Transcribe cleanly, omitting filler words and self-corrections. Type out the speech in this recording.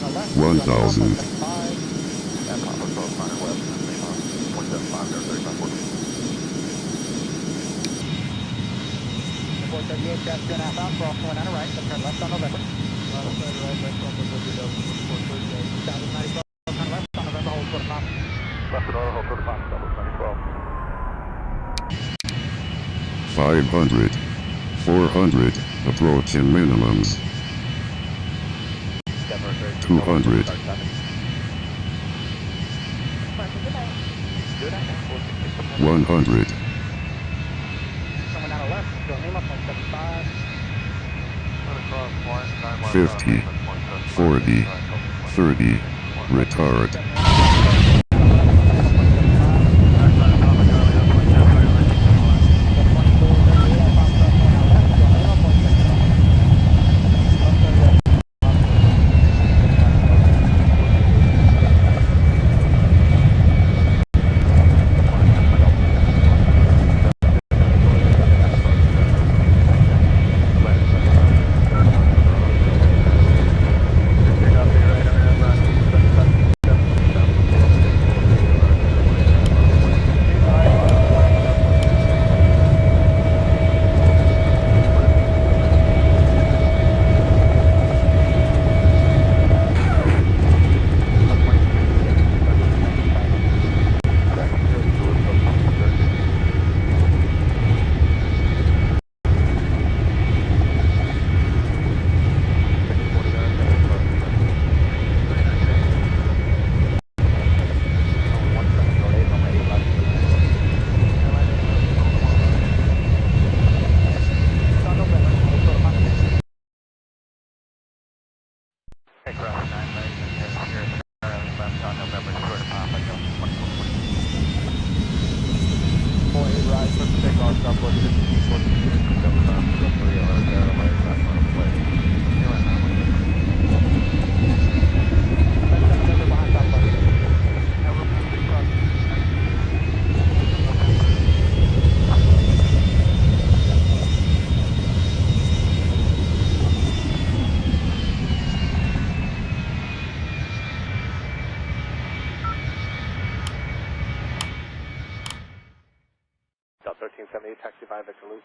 1000. 438, that's 2.5 out, cross 1 on the right, turn left on November. Left side right, left on November, Delta 438. South 90, turn left on November, hold for the pump. Left and hold for the pump, Delta 2012. 500. 400, approaching minimums. 200. 100. Someone on the left, go Lima, 0.75. 50. 40. 30. Retard. Delta 1378, taxi by Victor Loop.